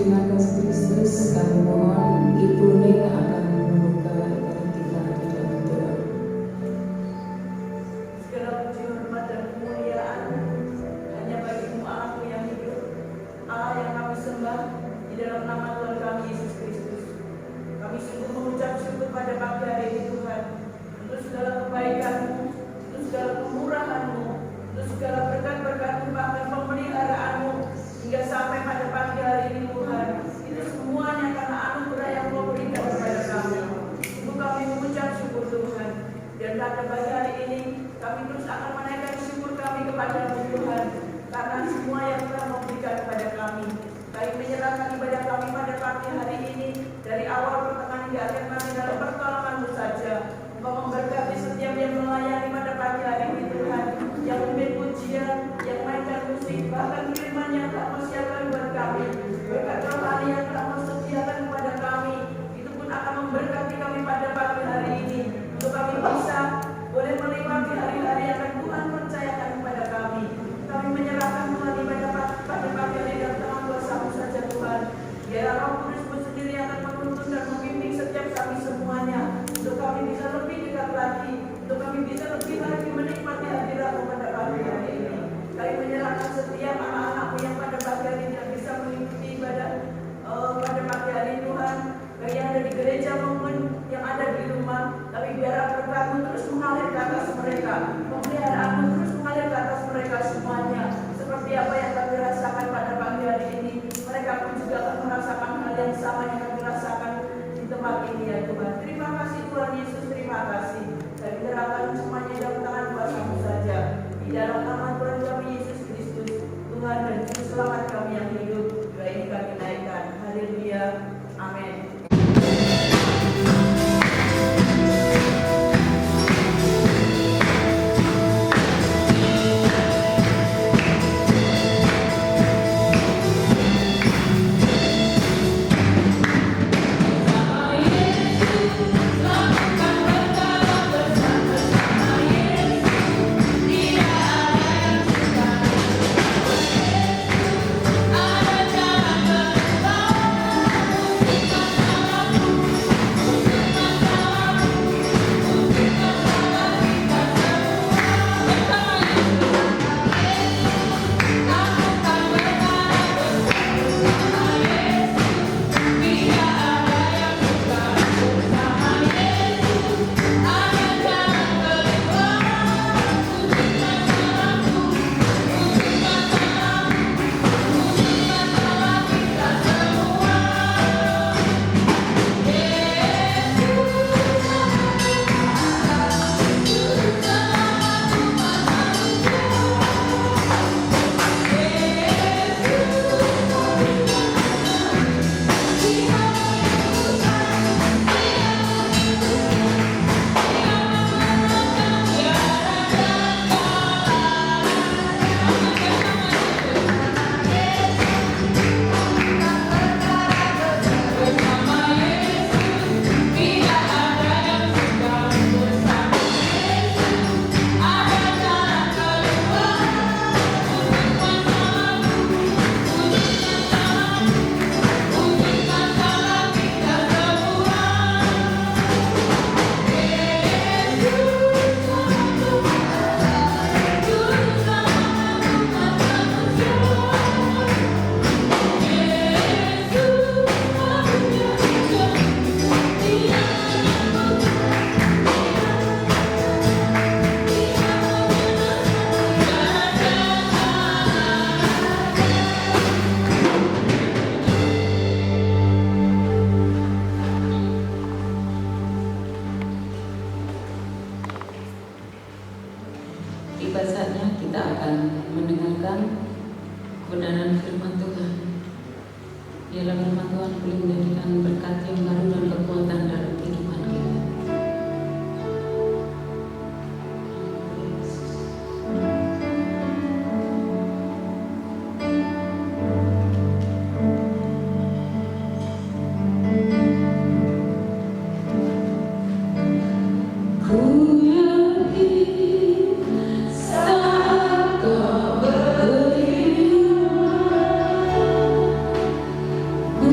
Terima kasih Kristus, kami mohon Ibu Ning akan membuka ibadah kita di dalam doa. Segala puji hormat dan kemuliaan hanya bagi-Mu Allah yang hidup, Allah yang kami sembah di dalam nama Tuhan kami Yesus Kristus. Kami sungguh mengucap syukur pada pagi hari ini Tuhan untuk segala kebaikan-Mu, untuk segala kemurahan-Mu, untuk segala berkat-berkat-Mu, bahkan pemeliharaanmu hingga sampai pada pagi hari ini Tuhan. Itu semuanya karena anugerah yang Kau berikan kepada kami. Untuk kami mengucap syukur Tuhan. Dan pada pagi hari ini kami terus akan menaikkan syukur kami kepada-Mu Tuhan, karena semua yang telah Kau berikan kepada kami. Kami menyerahkan ibadah kami pada pagi hari ini, dari awal pertengahan hingga akhir kami dalam pertolongan-Mu saja. Engkau memberkati setiap yang melayani pada pagi hari ini Tuhan, yang memimpin pujian, yang mainkan musik, bahkan firman yang tak Kau siapkan buat kami. Berkat rohani yang tak Kau sediakan kepada kami, itu pun akan memberkati kami pada pagi hari ini, untuk kami bisa boleh menikmati hari-hari yang akan Tuhan percayakan kepada kami. Kami menyerahkan Tuhan ibadah pada pagi hari dan tangan kuasa-Mu saja Tuhan. Biarlah Roh Kudus-Mu sendiri akan menuntun dan membimbing setiap kami semuanya, untuk kami bisa lebih dekat lagi, untuk kami bisa lebih lagi menikmati hadirat-Mu pada pagi hari ini. Kami menyerahkan setiap anak-anak-Mu yang pada pagi hari ini tidak bisa mengikuti ibadah pada pagi hari Tuhan, baik yang ada di gereja maupun yang ada di rumah. Tapi biarlah berkat-Mu terus mengalir ke atas mereka, pemeliharaan-Mu terus mengalir ke atas mereka semuanya. Seperti apa yang kami rasakan pada pagi hari ini, mereka pun juga akan merasakan hal yang sama yang kami rasakan di tempat ini ya Tuhan. Terima kasih Tuhan Yesus, terima kasih. Kami serahkan semuanya dalam tangan kuasa-Mu saja. Di dalam nama Tuhan kami Yesus Kristus, Tuhan dan Juru Selamat kami yang hidup, doa ini kami naikkan. Haleluya, amin. Tiba saatnya kita akan mendengarkan kebenaran firman Tuhan. Biarlah firman Tuhan boleh menjadikan berkat yang baru dan kekuatan dalam kehidupan kita. Ku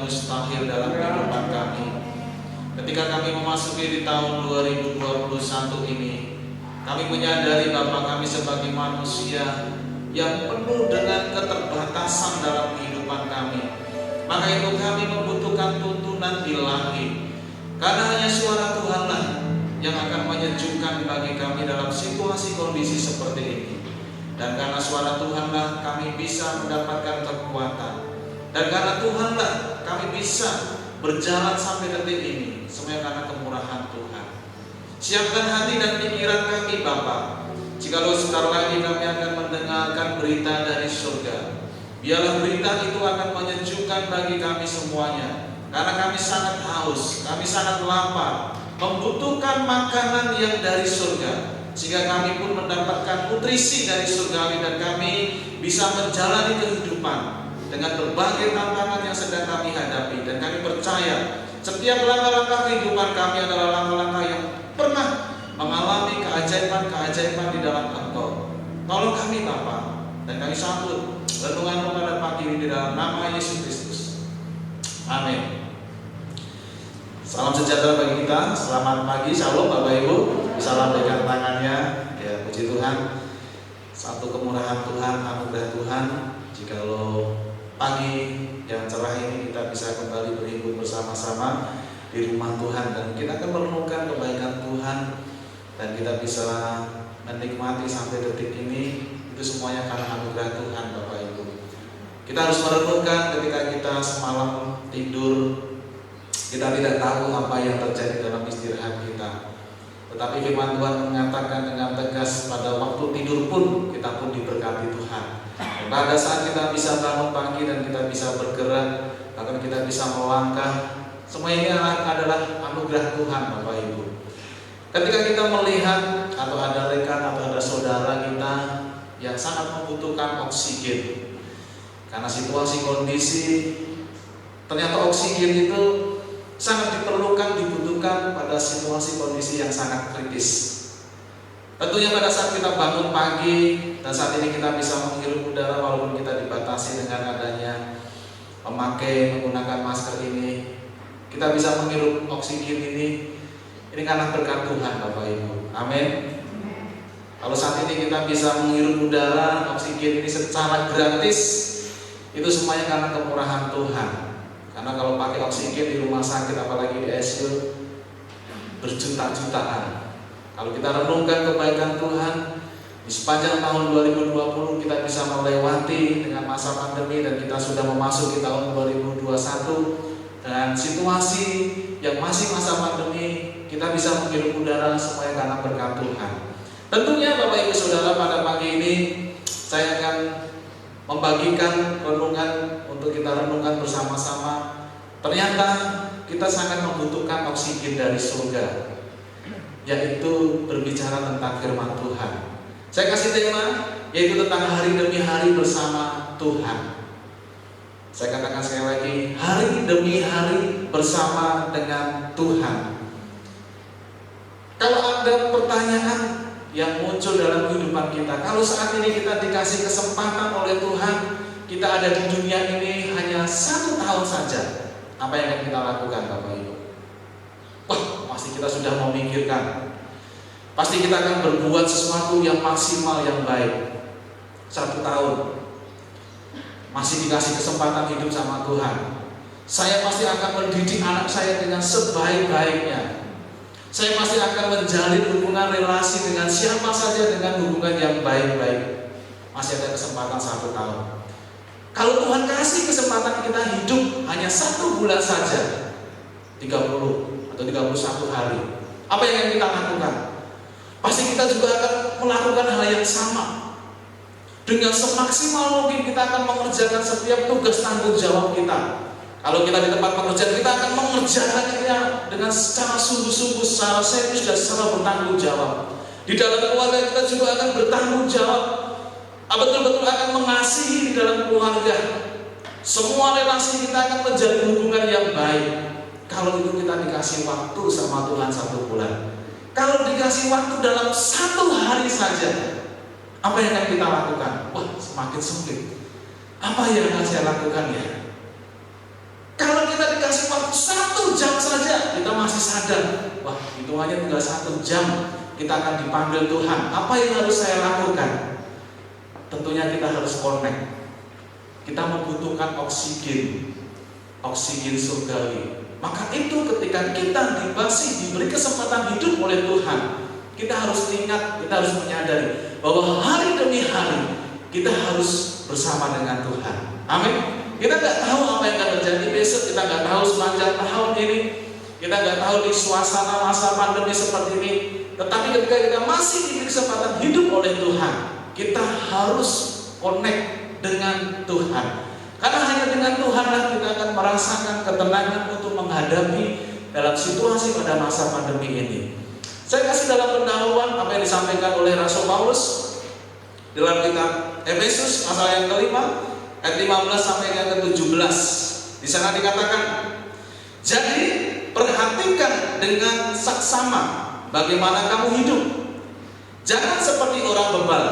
mustahil dalam kehidupan kami. Ketika kami memasuki di tahun 2021 ini, kami menyadari bahwa kami sebagai manusia yang penuh dengan keterbatasan dalam kehidupan kami. Maka itu kami membutuhkan tuntunan ilahi. Karena hanya suara Tuhanlah yang akan menyejukkan bagi kami dalam situasi kondisi seperti ini. Dan karena suara Tuhanlah kami bisa mendapatkan kekuatan. Dan karena Tuhanlah kami bisa berjalan sampai detik ini. Semuanya karena kemurahan Tuhan. Siapkan hati dan pikiran kami Bapa. Jikalau sebentar lagi kami akan mendengarkan berita dari surga, biarlah berita itu akan menyejukkan bagi kami semuanya. Karena kami sangat haus, kami sangat lapar, membutuhkan makanan yang dari surga. Sehingga kami pun mendapatkan nutrisi dari surgawi dan kami bisa menjalani kehidupan dengan berbagai tantangan yang sedang kami hadapi. Dan kami percaya setiap langkah-langkah kehidupan kami adalah langkah-langkah yang pernah mengalami keajaiban-keajaiban di dalam Engkau. Tolong kami Bapa, dan kami sambut renungan pada pagi ini di dalam nama Yesus Kristus. Amin. Salam sejahtera bagi kita. Selamat pagi, shalom Bapak Ibu. Bisa lambaikan tangannya. Ya, puji Tuhan. Satu kemurahan Tuhan, anugerah Tuhan. Jikalau pagi yang cerah ini kita bisa kembali berhimpun bersama-sama di rumah Tuhan, dan kita akan merenungkan kebaikan Tuhan, dan kita bisa menikmati sampai detik ini. Itu semuanya karena anugerah Tuhan Bapak Ibu. Kita harus merenungkan ketika kita semalam tidur, kita tidak tahu apa yang terjadi dalam istirahat kita. Tetapi firman Tuhan mengatakan dengan tegas, pada waktu tidur pun kita pun diberkati Tuhan. Dan pada saat kita bisa bangun pagi dan kita bisa bergerak, bahkan kita bisa melangkah, semua ini adalah anugerah Tuhan Bapak Ibu. Ketika kita melihat atau ada rekan atau ada saudara kita yang sangat membutuhkan oksigen, karena situasi kondisi, ternyata oksigen itu sangat diperlukan, dibutuhkan pada situasi kondisi yang sangat kritis. Tentunya pada saat kita bangun pagi dan saat ini kita bisa menghirup udara walaupun kita dibatasi dengan adanya menggunakan masker ini, kita bisa menghirup oksigen ini karena berkat Tuhan Bapak Ibu. Amin. Kalau saat ini kita bisa menghirup udara, oksigen ini secara gratis, itu semuanya karena kemurahan Tuhan. Karena kalau pakai oksigen di rumah sakit, apalagi di ICU, berjuta-jutaan. Kalau kita renungkan kebaikan Tuhan, di sepanjang tahun 2020 kita bisa melewati dengan masa pandemi, dan kita sudah memasuki tahun 2021 dengan situasi yang masih masa pandemi, kita bisa menghirup udara semuanya karena berkat Tuhan. Tentunya Bapak Ibu Saudara, pada pagi ini saya akan membagikan renungan untuk kita renungkan bersama-sama. Ternyata kita sangat membutuhkan oksigen dari surga, yaitu berbicara tentang firman Tuhan. Saya kasih tema, yaitu tentang hari demi hari bersama Tuhan. Saya katakan sekali lagi, hari demi hari bersama dengan Tuhan. Kalau ada pertanyaan yang muncul dalam kehidupan kita, kalau saat ini kita dikasih kesempatan oleh Tuhan, kita ada di dunia ini hanya 1 tahun saja, apa yang akan kita lakukan Bapak Ibu? Wah, pasti kita sudah memikirkan, pasti kita akan berbuat sesuatu yang maksimal, yang baik. 1 tahun masih dikasih kesempatan hidup sama Tuhan, saya pasti akan mendidik anak saya dengan sebaik-baiknya. Saya pasti akan menjalin hubungan relasi dengan siapa saja dengan hubungan yang baik-baik. Masih ada kesempatan 1 tahun. Kalau Tuhan kasih kesempatan kita hidup hanya 1 bulan saja, 30 atau 31 hari, apa yang akan kita lakukan? Pasti kita juga akan melakukan hal yang sama. Dengan semaksimal mungkin kita akan mengerjakan setiap tugas tanggung jawab kita. Kalau kita di tempat pekerjaan, kita akan mengerjakannya dengan secara sungguh-sungguh, secara serius dan secara bertanggung jawab. Di dalam keluarga kita juga akan bertanggung jawab, betul-betul akan mengasihi di dalam keluarga. Semua relasi kita akan menjalin hubungan yang baik. Kalau itu kita dikasih waktu sama Tuhan 1 bulan. Kalau dikasih waktu dalam 1 hari saja, apa yang akan kita lakukan? Wah, semakin sempit. Apa yang akan saya lakukan ya? Kalau kita dikasih waktu 1 jam saja, kita masih sadar, wah hitungannya tinggal 1 jam, kita akan dipanggil Tuhan. Apa yang harus saya lakukan? Tentunya kita harus connect. Kita membutuhkan oksigen surgawi. Maka itu ketika kita diberi kesempatan hidup oleh Tuhan, kita harus ingat, kita harus menyadari bahwa hari demi hari kita harus bersama dengan Tuhan. Amin. Kita nggak tahu apa yang akan terjadi besok, kita nggak tahu sepanjang tahun ini, kita nggak tahu di suasana masa pandemi seperti ini. Tetapi ketika kita masih diberi kesempatan hidup oleh Tuhan, kita harus connect dengan Tuhan. Karena hanya dengan Tuhanlah kita akan merasakan ketenangan untuk menghadapi dalam situasi pada masa pandemi ini. Saya kasih dalam pendahuluan apa yang disampaikan oleh Rasul Paulus dalam kitab Efesus pasal yang kelima ayat 15 sampai yang ke-17. Di sana dikatakan, jadi perhatikan dengan saksama bagaimana kamu hidup. Jangan seperti orang bebal,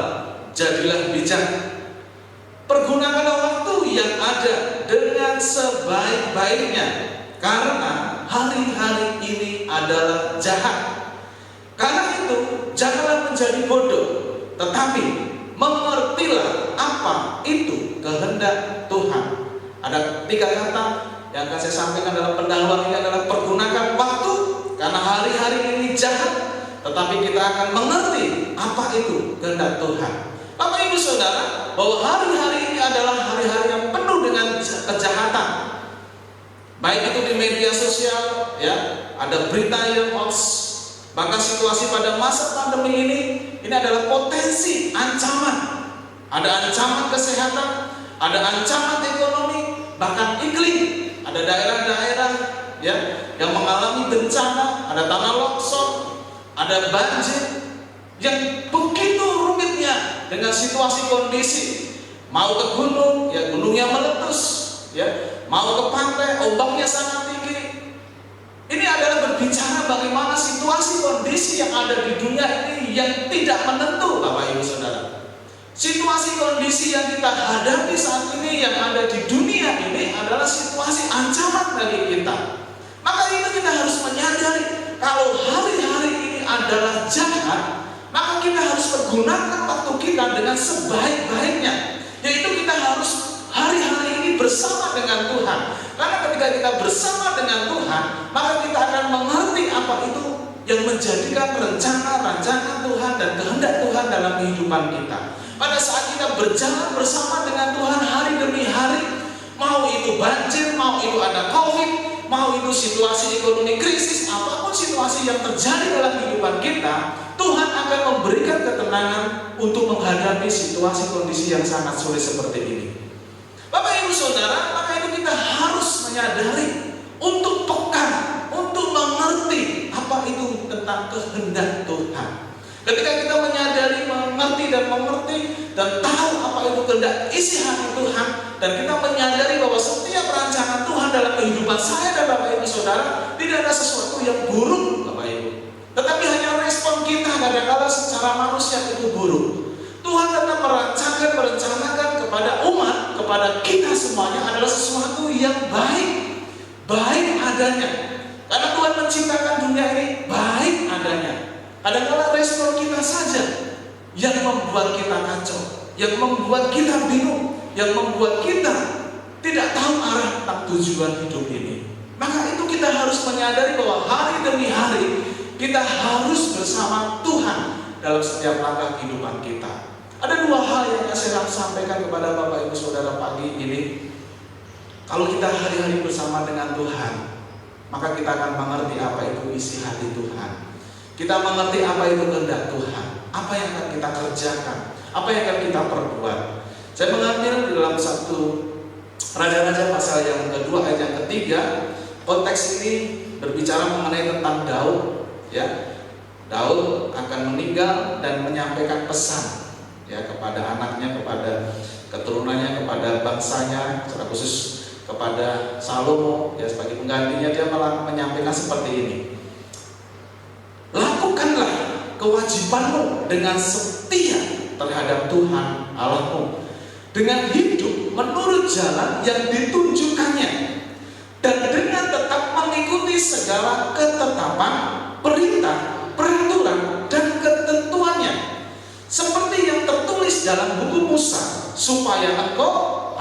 jadilah bijak. Pergunakanlah waktu yang ada dengan sebaik-baiknya, karena hari-hari ini adalah jahat. Karena itu janganlah menjadi bodoh, tetapi mengertilah apa itu kehendak Tuhan. Ada 3 kata yang akan saya sampaikan dalam pendahuluan ini adalah pergunakan waktu, karena hari-hari ini jahat, tetapi kita akan mengerti apa itu kehendak Tuhan. Bapak Ibu Saudara, bahwa hari-hari ini adalah hari-hari yang penuh dengan kejahatan. Baik itu di media sosial, ya, ada berita yang hoax. Maka situasi pada masa pandemi ini adalah potensi ancaman. Ada ancaman kesehatan, ada ancaman ekonomi, bahkan iklim. Ada daerah-daerah, ya, yang mengalami bencana, ada tanah longsor, ada banjir yang begitu rumitnya dengan situasi kondisi. Mau ke gunung, ya gunungnya meletus, ya. Mau ke pantai, ombaknya sangat tinggi. Ini adalah berbicara bagaimana situasi kondisi yang ada di dunia ini yang tidak menentu, Bapak Ibu Saudara. Situasi kondisi yang kita hadapi saat ini yang ada di dunia ini adalah situasi ancaman bagi kita. Maka itu kita harus menyadari kalau hari-hari ini adalah jahat, maka kita harus menggunakan waktu kita dengan sebaik-baiknya, yaitu kita harus hari-hari ini bersama dengan Tuhan. Karena ketika kita bersama dengan Tuhan, maka kita akan mengerti apa itu yang menjadikan rencana-rancangan Tuhan dan kehendak Tuhan dalam kehidupan kita. Pada saat kita berjalan bersama dengan Tuhan hari demi hari, mau itu banjir, mau itu ada COVID, mau itu situasi ekonomi krisis, apapun situasi yang terjadi dalam kehidupan kita, Tuhan akan memberikan ketenangan untuk menghadapi situasi kondisi yang sangat sulit seperti ini. Bapak Ibu Saudara, maka itu kita harus menyadari untuk peka, untuk mengerti apa itu tentang kehendak Tuhan. Ketika kita menyadari, mengerti dan tahu apa itu kehendak isi hati Tuhan, dan kita menyadari bahwa setiap rancangan Tuhan dalam kehidupan saya dan Bapak Ibu Saudara tidak ada sesuatu yang buruk, Bapak Ibu. Tetapi hanya respon kita kadang-kala secara manusia itu buruk. Tuhan tetap merencanakan kepada umat, kepada kita semuanya adalah sesuatu yang baik adanya. Karena Tuhan menciptakan dunia ini baik adanya. Kadang-kala respon kita saja yang membuat kita kacau, yang membuat kita bingung, yang membuat kita tidak tahu arah tentang tujuan hidup ini. Maka itu kita harus menyadari bahwa hari demi hari kita harus bersama Tuhan dalam setiap langkah kehidupan kita. Ada 2 hal yang saya sampaikan kepada Bapak Ibu Saudara pagi ini. Kalau kita hari-hari bersama dengan Tuhan, maka kita akan mengerti apa itu isi hati Tuhan. Kita mengerti apa itu kehendak Tuhan, apa yang akan kita kerjakan, apa yang akan kita perbuat. Saya mengambil di dalam 1 Raja-Raja pasal yang kedua ayat yang ketiga. Konteks ini berbicara mengenai tentang Daud, ya. Daud akan meninggal dan menyampaikan pesan, ya, kepada anaknya, kepada keturunannya, kepada bangsanya, secara khusus kepada Salomo, ya, sebagai penggantinya. Dia malah menyampaikan seperti ini: lakukanlah kewajibanmu dengan setia terhadap Tuhan Allahmu, dengan hidup menurut jalan yang ditunjukkannya, dan dengan mengikuti segala ketetapan, perintah, peraturan, dan ketentuannya, seperti yang tertulis dalam buku Musa, supaya engkau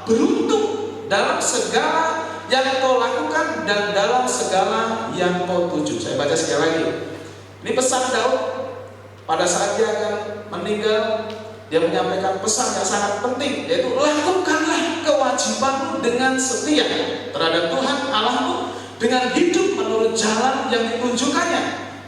beruntung dalam segala yang kau lakukan dan dalam segala yang kau tuju. Saya baca sekali lagi. Ini pesan Daud pada saat dia akan meninggal. Dia menyampaikan pesan yang sangat penting, yaitu lakukanlah kewajibanmu dengan setia terhadap Tuhan Allahmu, dengan hidup menurut jalan yang ditunjukkannya,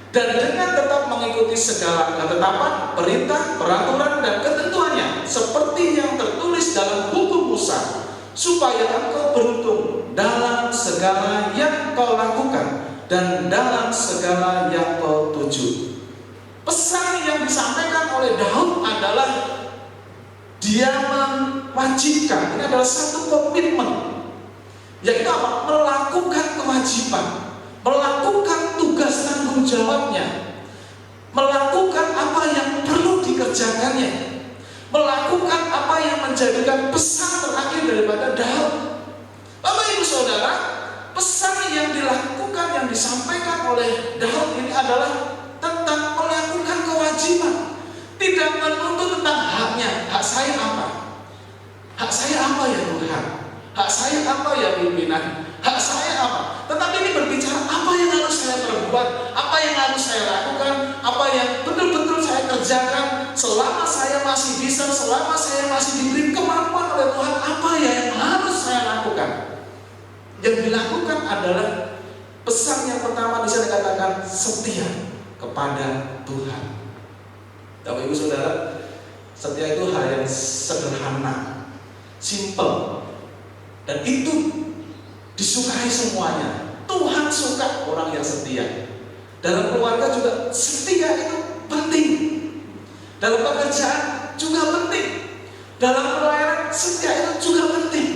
dan dengan tetap mengikuti segala ketetapan, perintah, peraturan, dan ketentuannya, seperti yang tertulis dalam buku Musa, supaya engkau beruntung dalam segala yang kau lakukan dan dalam segala yang kau tuju. Pesan yang disampaikan oleh Daud adalah dia mewajibkan, ini adalah satu komitmen, yaitu apa? Melakukan kewajiban, melakukan tugas tanggung jawabnya, melakukan apa yang perlu dikerjakannya, melakukan apa yang menjadikan pesan terakhir daripada Daud. Bapak Ibu Saudara, pesan yang dilakukan, yang disampaikan oleh Daud ini adalah tentang melakukan kewajiban, tidak menuntut tentang haknya. Hak saya apa? Hak saya apa ya Tuhan? Hak saya apa ya pimpinan? Hak saya apa? Tetapi ini berbicara apa yang harus saya perbuat, apa yang harus saya lakukan, apa yang betul-betul saya kerjakan selama saya masih bisa, selama saya masih diberi kemampuan oleh Tuhan. Apa ya yang harus saya lakukan? Yang dilakukan adalah pesan yang pertama bisa dikatakan setia kepada Tuhan. Bapak Ibu Saudara, setia itu hal yang sederhana, simple, dan itu disukai semuanya. Tuhan suka orang yang setia. Dalam keluarga juga setia itu penting. Dalam pekerjaan juga penting. Dalam pelayanan setia itu juga penting.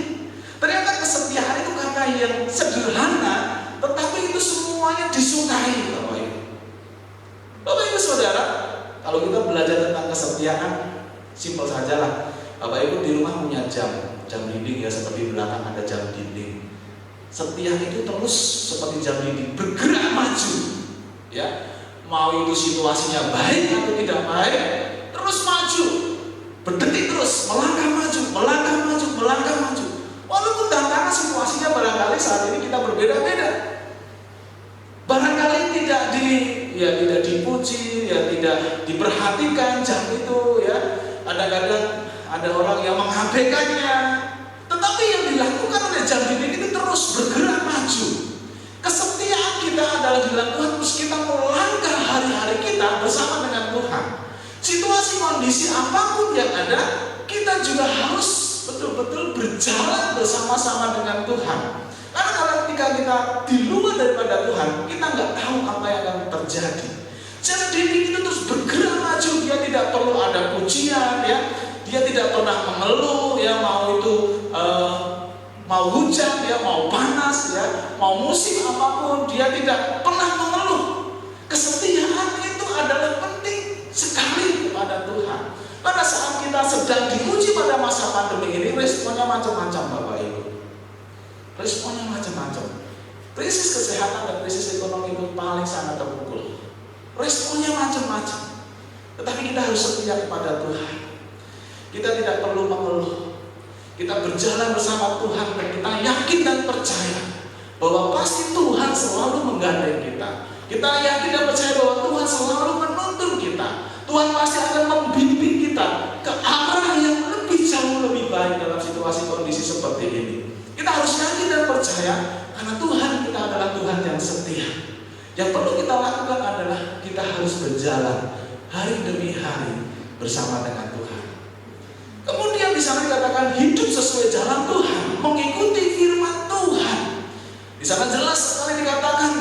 Ternyata kesetiaan itu kata yang sederhana, tetapi itu semuanya disukai, Bapak Ibu. Bapak Ibu Saudara, kalau kita belajar tentang kesetiaan, simpel sajalah. Bapak Ibu di rumah punya jam dinding ya, seperti belakang ada jam dinding. Setia itu terus seperti jam dinding, bergerak maju, ya. Mau itu situasinya baik atau tidak baik, terus maju, berdetik terus, melangkah maju, melangkah maju, melangkah maju. Walaupun tantangan situasinya barangkali saat ini kita berbeda-beda, barangkali tidak dipuji, ya tidak diperhatikan jam itu, ya. Kadang-kadang ada orang yang mengabaikannya, tetapi yang dilakukan oleh jam dinding itu terus bergerak maju. Kesetiaan kita adalah dilakukan terus kita melangkah hari-hari kita bersama dengan Tuhan. Situasi kondisi apapun yang ada, kita juga harus betul-betul berjalan bersama-sama dengan Tuhan. Karena kalau ketika kita di luar daripada Tuhan, kita nggak tahu apa yang akan terjadi. Jam dinding itu terus bergerak maju, dia tidak perlu ada pujian, ya. Dia tidak pernah mengeluh, ya, mau itu mau hujan, ya, mau panas, ya, mau musim apapun, dia tidak pernah mengeluh. Kesetiaan itu adalah penting sekali kepada Tuhan. Pada saat kita sedang diuji pada masa pandemi ini, responnya macam-macam, Bapak Ibu. Responnya macam-macam. Krisis kesehatan dan krisis ekonomi itu paling sangat terpukul. Responnya macam-macam. Tetapi kita harus setia kepada Tuhan. Kita tidak perlu mengeluh. Kita berjalan bersama Tuhan dan kita yakin dan percaya bahwa pasti Tuhan selalu menggandeng kita. Kita yakin dan percaya bahwa Tuhan selalu menuntun kita. Tuhan pasti akan membimbing kita ke arah yang lebih jauh lebih baik dalam situasi kondisi seperti ini. Kita harus yakin dan percaya karena Tuhan kita adalah Tuhan yang setia. Yang perlu kita lakukan adalah kita harus berjalan hari demi hari bersama dengan Tuhan. Kemudian di sana dikatakan hidup sesuai jalan Tuhan, mengikuti firman Tuhan. Di sana jelas sekali dikatakan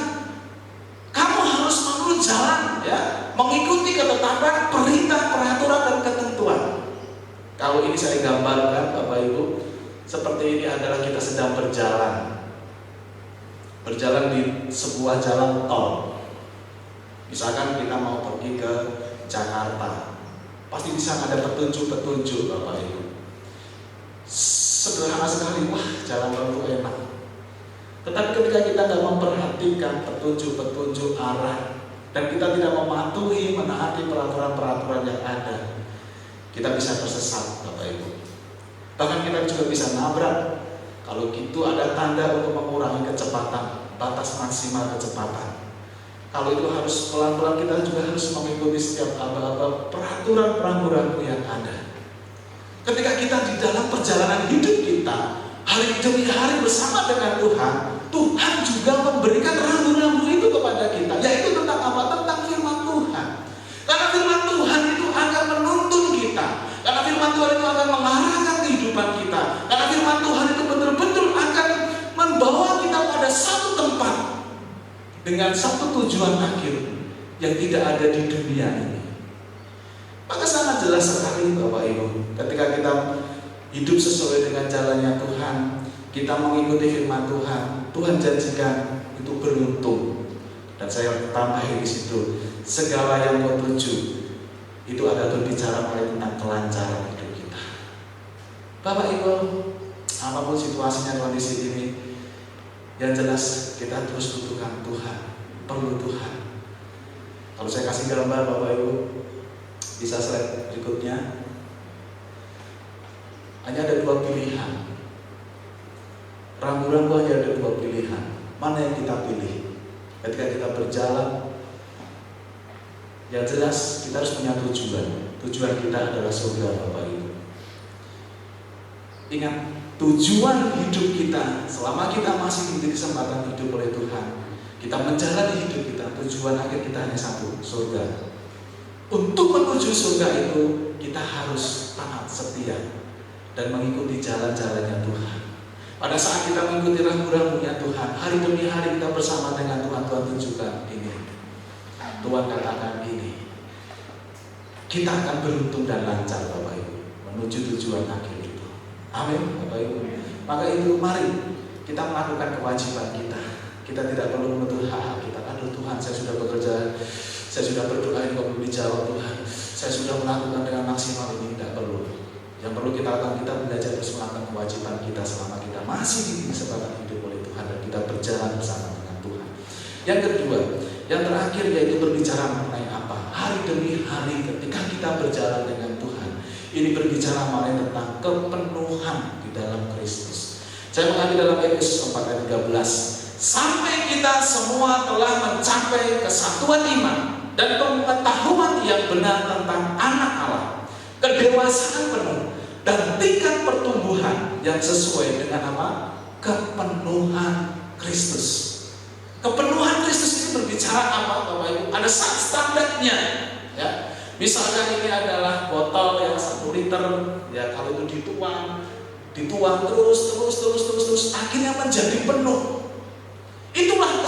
kamu harus menurut jalan, ya, mengikuti ketetapan, perintah, peraturan dan ketentuan. Kalau ini saya gambarkan, Bapak Ibu, seperti ini adalah kita sedang berjalan di sebuah jalan tol. Misalkan kita mau pergi ke Jakarta, pasti di sana ada petunjuk-petunjuk, Bapak Ibu. Sederhana sekali, wah jalan tol itu enak. Tetapi ketika kita tidak memperhatikan petunjuk-petunjuk arah dan kita tidak mematuhi, menaati peraturan-peraturan yang ada, kita bisa tersesat, Bapak Ibu. Bahkan kita juga bisa nabrak. Kalau gitu ada tanda untuk mengurangi kecepatan, batas maksimal kecepatan. Kalau itu harus pelan-pelan, kita juga harus mengikuti setiap aba-aba peraturan rambu-rambu yang ada. Ketika kita di dalam perjalanan hidup kita, hari demi hari bersama dengan Tuhan, Tuhan juga memberikan rambu-rambu itu kepada kita, yaitu tentang apa? Tentang firman Tuhan. Karena firman Tuhan itu akan menuntun kita, karena firman Tuhan itu akan mengarahkan kehidupan kita, karena firman Tuhan itu betul-betul akan membawa kita pada satu tempat dengan satu tujuan akhir yang tidak ada di dunia ini. Maka sangat jelas sekali Bapak Ibu, ketika kita hidup sesuai dengan jalannya Tuhan, kita mengikuti firman Tuhan, Tuhan janjikan itu beruntung. Dan saya tambahin di situ, segala yang kau tuju itu ada berbicara tentang kelancaran hidup kita. Bapak Ibu, apapun situasinya, kondisi ini, yang jelas kita terus butuhkan Tuhan, perlu Tuhan. Kalau saya kasih gambar Bapak Ibu, bisa slide berikutnya. Hanya ada dua pilihan. Rambu-rambu hanya ada dua pilihan. Mana yang kita pilih? Ketika kita berjalan, yang jelas kita harus punya tujuan. Tujuan kita adalah surga, Bapak Ibu. Ingat, tujuan hidup kita selama kita masih diberi kesempatan hidup oleh Tuhan, kita menjalani hidup kita, tujuan akhir kita hanya satu, surga. Untuk menuju surga itu kita harus taat, setia, dan mengikuti jalan-jalannya Tuhan. Pada saat kita mengikuti rambu-rambunya Tuhan, hari demi hari kita bersama dengan Tuhan. Tuhan tunjukkan ini, Tuhan katakan ini, kita akan beruntung dan lancar Bapak Ibu menuju tujuan akhir itu. Amin Bapak Ibu. Maka itu mari kita melakukan kewajiban kita. Kita tidak perlu menuntut hak kita. Aduh Tuhan, saya sudah bekerja, saya sudah berdoa, ini kok belum dijawab Tuhan, saya sudah melakukan dengan maksimal, ini tidak perlu. Yang perlu kita lakukan, kita belajar terus melakukan kewajiban kita selama kita masih diberi kesempatan hidup oleh Tuhan, dan kita berjalan bersama dengan Tuhan. Yang kedua, yang terakhir, yaitu berbicara mengenai apa? Hari demi hari ketika kita berjalan dengan Tuhan, ini berbicara mengenai tentang kepenuhan di dalam Kristus. Saya mengambil dalam Efesus 4 ayat 13. Sampai kita semua telah mencapai kesatuan iman dan pengetahuan yang benar tentang anak Allah, kedewasaan penuh dan tingkat pertumbuhan yang sesuai dengan apa? Kepenuhan Kristus. Kepenuhan Kristus ini berbicara apa Bapak Ibu? Ada standarnya, ya. Misalkan ini adalah botol yang 1 liter, ya, kalau itu dituang terus akhirnya menjadi penuh. Itulah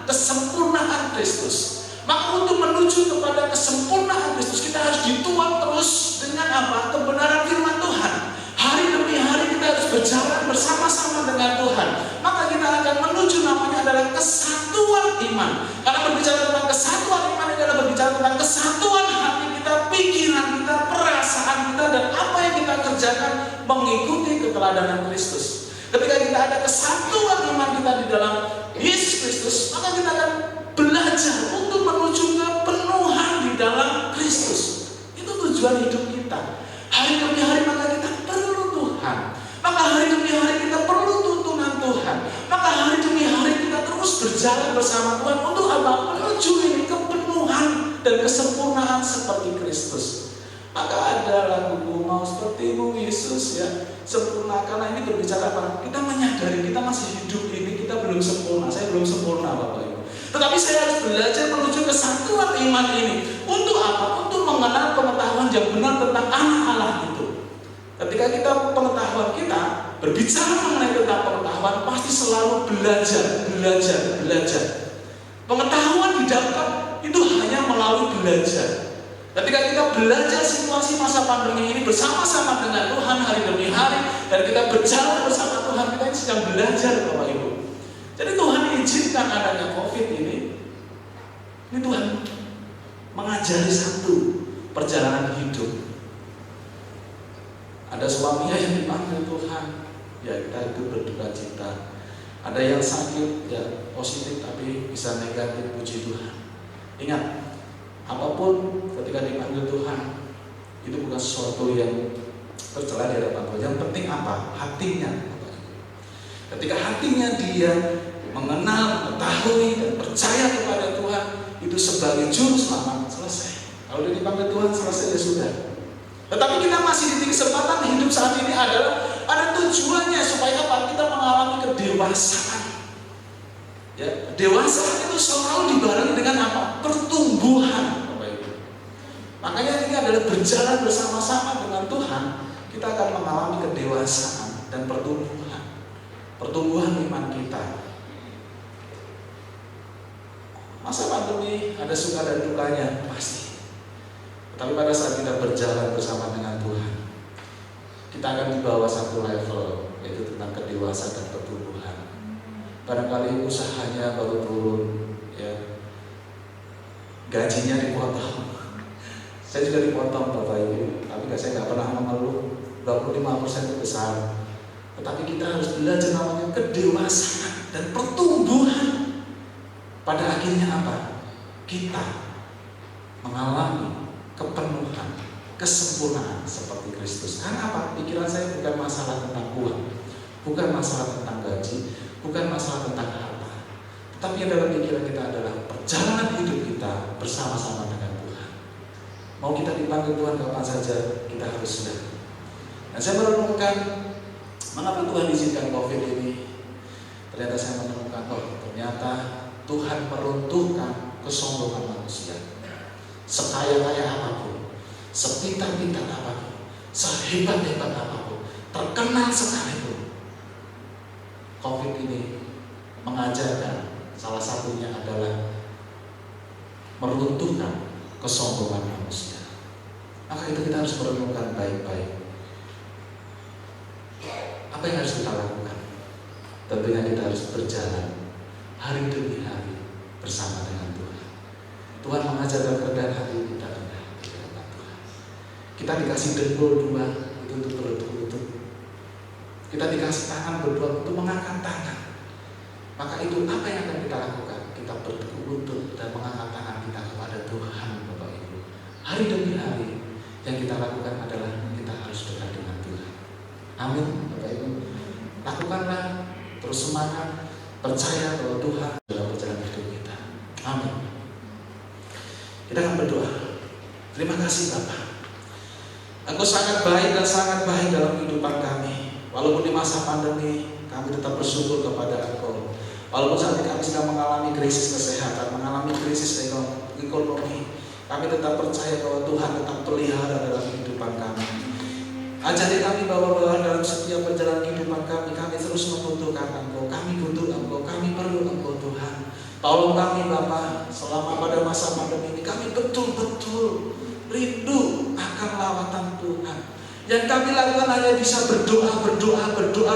kesempurnaan Kristus. Maka untuk menuju kepada kesempurnaan Kristus, kita harus dituang terus dengan apa? Kebenaran firman Tuhan. Hari demi hari kita harus berjalan bersama-sama dengan Tuhan. Maka kita akan menuju namanya adalah kesatuan iman. Karena berbicara tentang kesatuan iman adalah berbicara tentang kesatuan hati kita, pikiran kita, perasaan kita, dan apa yang kita kerjakan mengikuti keteladanan Kristus. Ketika kita ada kesatuan iman kita di dalam Yesus Kristus, maka kita akan belajar untuk menuju kepenuhan di dalam Kristus. Itu tujuan hidup kita. Hari demi hari maka kita perlu Tuhan. Maka hari demi hari kita perlu tuntunan Tuhan. Maka hari demi hari kita terus berjalan bersama Tuhan untuk apa? Menuju ini kepenuhan dan kesempurnaan seperti Kristus. Maka ada lagu mau seperti-Mu Yesus, ya, sempurnakanlah. Ini berbicara apa? Kita menyadari kita masih hidup ini, kita belum sempurna. Saya belum sempurna Bapak Ibu. Tetapi saya harus belajar menuju kesatuan iman ini. Untuk apa? Untuk mengenal pengetahuan yang benar tentang anak Allah itu. Ketika kita pengetahuan kita berbicara mengenai tentang pengetahuan, pasti selalu belajar. Pengetahuan didapat itu hanya melalui belajar. Ketika kita belajar situasi masa pandemi ini bersama-sama dengan Tuhan hari demi hari, dan kita berjalan bersama Tuhan, kita ini sedang belajar Bapak Ibu. Jadi Tuhan izinkan adanya COVID ini Tuhan mengajari satu perjalanan hidup. Ada suaminya yang dipanggil Tuhan, ya kita itu berduka cita. Ada yang sakit, ya positif tapi bisa negatif, puji Tuhan. Ingat, apapun ketika dipanggil Tuhan, itu bukan sesuatu yang tercela di hadapan Tuhan. Yang penting apa? Hatinya. Ketika hatinya dia mengenal, mengetahui, dan percaya kepada Tuhan, itu sebagai juru selamat, selesai. Kalau dia dipanggil Tuhan, selesai, ya sudah. Tetapi kita masih diberi kesempatan hidup saat ini adalah ada tujuannya supaya apa? Kita mengalami kedewasaan. Ya, dewasa itu selalu dibarengi dengan apa? Pertumbuhan, Bapak Ibu. Makanya ini adalah berjalan bersama-sama dengan Tuhan, kita akan mengalami kedewasaan dan pertumbuhan iman kita. Masa pandemi ada suka dan dukanya, pasti. Tapi pada saat kita berjalan bersama dengan Tuhan, kita akan dibawa satu level, yaitu tentang kedewasaan dan pertumbuhan. Barangkali usahanya baru turun, ya, gajinya dipotong. Saya juga dipotong, Bapak Ibu, tapi saya nggak pernah mengeluh. 25% itu besar. Tetapi kita harus belajar namanya kedewasaan dan pertumbuhan. Pada akhirnya apa? Kita mengalami kepenuhan, kesempurnaan seperti Kristus. Karena apa? Pikiran saya bukan masalah tentang uang, bukan masalah tentang gaji, bukan masalah tentang harta. Tetapi yang dalam pikiran kita adalah perjalanan hidup kita bersama-sama dengan Tuhan. Mau kita dipanggil Tuhan kapan saja, kita harus sudah. Dan saya merenungkan mengapa Tuhan izinkan COVID ini. Ternyata saya menemukan, ternyata Tuhan meruntuhkan kesombongan manusia. Sekaya-kaya apapun, sepintar-pintar apapun, sehebat-hebat apapun, terkenal sekalipun, COVID ini mengajarkan salah satunya adalah meruntuhkan kesombongan manusia. Maka itu kita harus merenungkan baik-baik. Apa yang harus kita lakukan? Tentunya kita harus berjalan hari demi hari bersama dengan Tuhan. Tuhan mengajarkan kerendahan hati kita rendah di hadapan Tuhan. Kita dikasih dengkul dua itu untuk berlutut. Kita dikasih tangan berdua untuk mengangkat tangan. Maka itu apa yang akan kita lakukan? Kita berlutut dan mengangkat tangan kita kepada Tuhan, Bapak Ibu. Hari demi hari yang kita lakukan adalah kita harus dekat dengan Tuhan. Amin, Bapak Ibu. Lakukanlah, terus semangat, percaya bahwa Tuhan dalam perjalanan hidup kita. Amin. Kita akan berdoa. Terima kasih Bapak. Engkau sangat baik dan sangat baik dalam kehidupan kami. Walaupun di masa pandemi, kami tetap bersyukur kepada Engkau. Walaupun saat ini kami sedang mengalami krisis kesehatan, mengalami krisis ekonomi, kami tetap percaya bahwa Tuhan tetap pelihara dalam kehidupan kami. Ajari kami bahwa dalam setiap perjalanan kehidupan kami terus membutuhkan Engkau. Kami butuh Engkau, kami perlu Engkau Tuhan. Tolong kami Bapa, selama pada masa pandemi ini kami betul-betul rindu akan lawatan Tuhan. Yang kami lakukan hanya bisa berdoa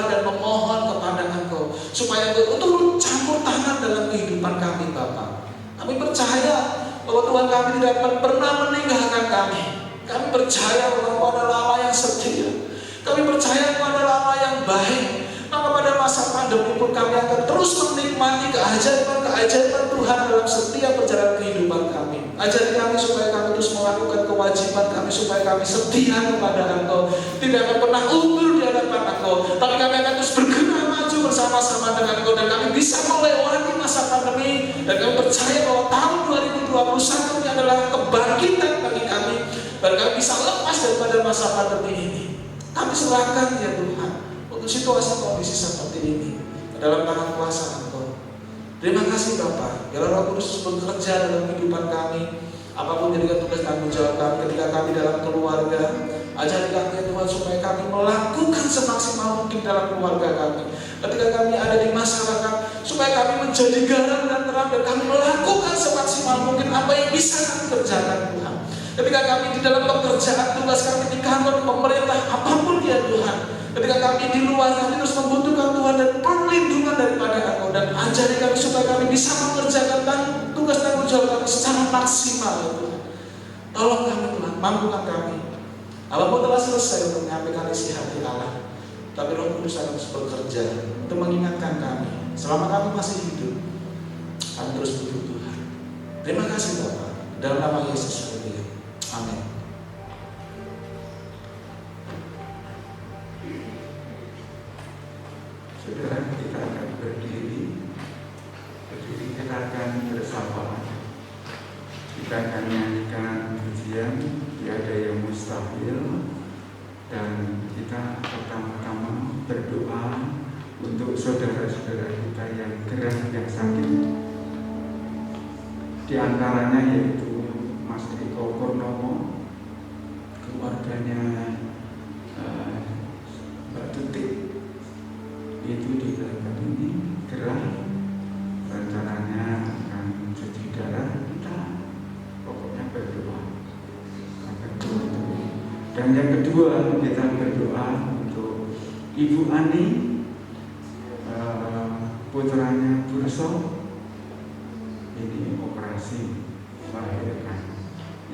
dan memohon kepada Engkau supaya Engkau turut campur tangan dalam kehidupan kami Bapa. Kami percaya bahwa Tuhan kami tidak akan pernah meninggalkan kami. Kami percaya bahwa Engkau adalah Allah yang setia. Kami percaya Engkau adalah Allah yang baik. Maka pada masa pandemi pun kami akan terus menikmati keajaiban Tuhan dalam setiap perjalanan kehidupan kami. Ajari kami supaya kami terus melakukan kewajiban kami, supaya kami setia kepada Engkau, tidak akan pernah unggul di hadapan Engkau, tapi kami akan terus bergerak maju bersama-sama dengan Engkau, dan kami bisa melewati masa pandemi. Dan kami percaya bahwa tahun 2021 ini adalah kebangkitan bagi kami, dan kami bisa lepas daripada masa pandemi ini. Kami serahkan ya Tuhan untuk situasi kondisi seperti ini dalam tangan kuasa Engkau. Terima kasih Bapak. Biarlah Roh Kudus bekerja dalam kehidupan kami. Apapun jadikan tugas tanggung jawab kami ketika kami dalam keluarga. Ajari kami ya Tuhan supaya kami melakukan semaksimal mungkin dalam keluarga kami. Ketika kami ada di masyarakat, supaya kami menjadi garam dan terang, dan kami melakukan semaksimal mungkin apa yang bisa kami kerjakan Tuhan. Ketika kami di dalam pekerjaan tugas kami di kantor pemerintah apapun ya Tuhan, ketika kami di luar, kami terus membutuhkan Tuhan dan perlindungan daripada Engkau, dan ajari kami supaya kami bisa mengerjakan tugas tanggung jawab kami secara maksimal ya Tuhan. Tolong kami Tuhan, mampukan kami. Apapun telah selesai untuk menyampaikan isi hati Allah, tapi Roh Kudus akan terus bekerja untuk mengingatkan kami Selama kami masih hidup, kami terus butuh Tuhan. Terima kasih Bapak. Dalam nama Yesus kami. Amin. Saudara, kita akan berdiri kita akan bersama. Kita akan nyanyikan pujian Tiada Yang Mustahil, dan kita pertama-tama berdoa untuk saudara-saudara kita yang gerah, yang sakit. Di antaranya yaitu Mas Eko Purnomo, keluarganya Mbak Tutik, itu di belakang ini gerah, rencananya akan cuci darah. Kita pokoknya berdoa. Dan yang kedua, kita berdoa untuk Ibu Ani, putranya Burso, ini operasi melahirkan.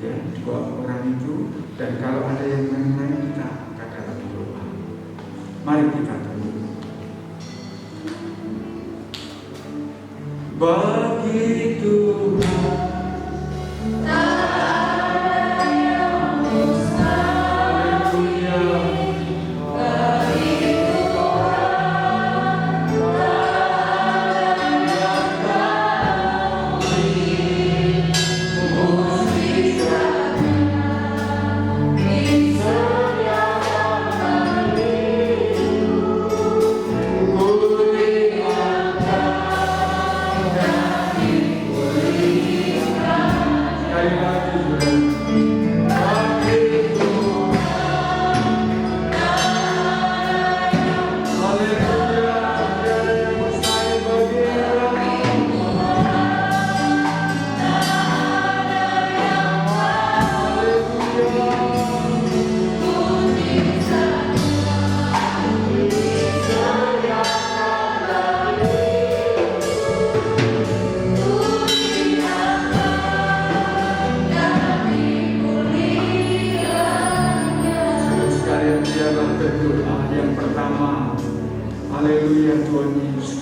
Ya, 2 orang itu, dan kalau ada yang lain kita angkat dalam doa. Mari kita tunggu. Bagi Tuhan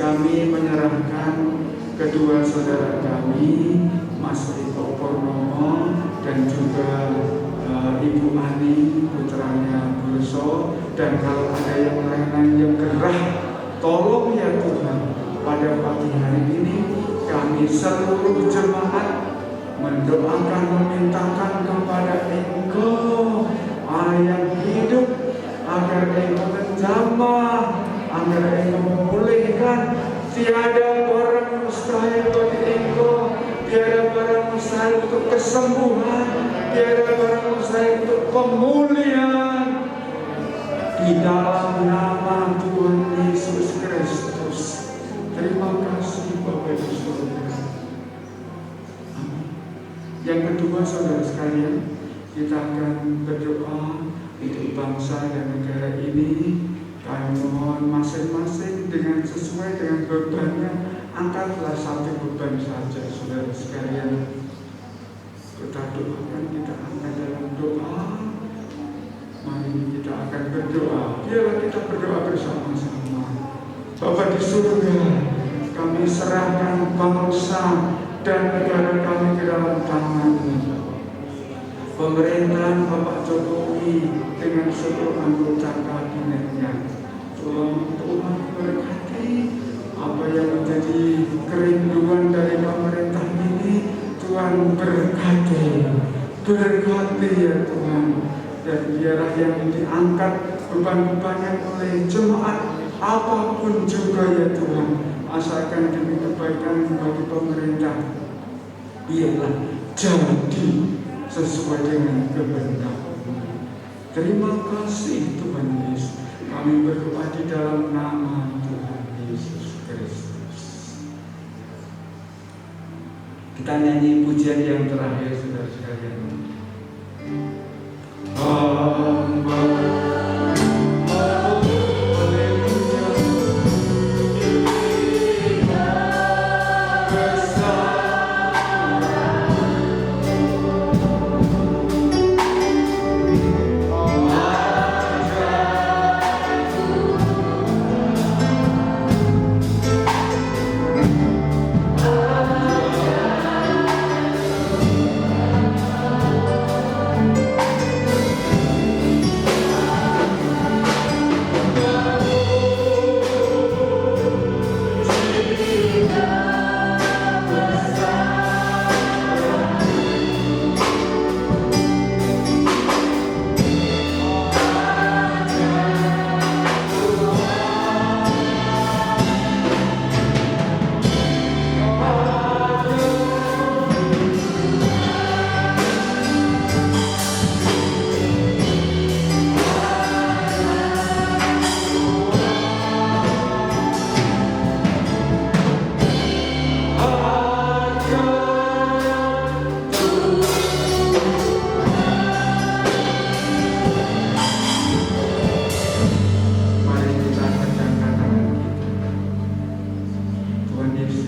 kami menyerahkan kedua saudara kami, Mas Eko Purnomo dan juga Ibu Ani, putranya Burso, dan kalau ada yang lain yang gerah, tolong ya Tuhan. Pada pagi hari ini kami seluruh jemaat mendoakan, memintakan kepada Engkau yang hidup, agar Engkau menjamah, agar Engkau memulihkan. Tiada barang mustahil bagi Engkau, tiada barang mustahil untuk kesembuhan, tiada barang mustahil untuk pemulihan. Di dalam nama Tuhan Yesus Kristus. Terima kasih Bapak Ibu Saudara. Amin. Yang kedua saudara sekalian, kita akan berdoa untuk bangsa dan negara ini. Kami mohon masing-masing dengan sesuai dengan bebannya, angkatlah satu beban saja saudara sekalian. Kita doakan, kita angkat dalam doa. Mari kita akan berdoa. Biarlah kita berdoa bersama-sama. Bapa di surga, kami serahkan bangsa dan negara kami ke dalam tangan-Mu. Pemerintahan Bapak Jokowi dengan seluruh anggota kabinetnya, tolong Tuhan berkati apa yang menjadi kerinduan dari pemerintah ini. Tuhan berkati ya Tuhan, dan biarlah yang diangkat beban-bebannya oleh jemaat apapun juga ya Tuhan, asalkan demi kebaikan bagi pemerintah, biarlah jadi sesuai dengan kebenaran-Mu. Terima kasih Tuhan Yesus. Kami berdoa di dalam nama Tuhan Yesus Kristus. Kita nyanyi pujian yang terakhir saudara sekalian.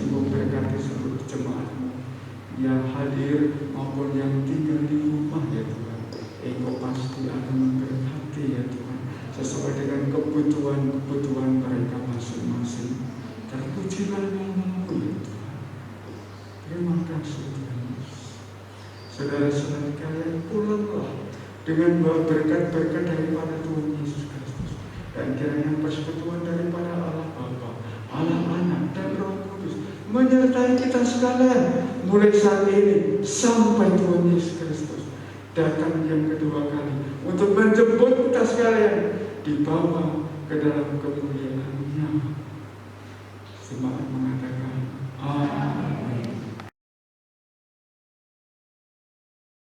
Engkau berkati seluruh jemaat-Mu yang hadir maupun yang tinggal di rumah ya Tuhan. Engkau pasti akan memberkati ya Tuhan, sesuai dengan kebutuhan mereka masing-masing. Terpujilah nama-Mu ya Tuhan. Terima kasih Tuhan Yesus. Saudara-saudara sekalian, pulanglah dengan bawa berkat-berkat daripada Tuhan Yesus Kristus, dan kiranya persekutuan daripada Allah Bapa, Allah Anak, dan Roh Kudus menyertai kita sekalian mulai saat ini sampai Tuhan Yesus Kristus datang yang kedua kali untuk menjemput kita sekalian dibawa ke dalam kemuliaan-Nya. Semangat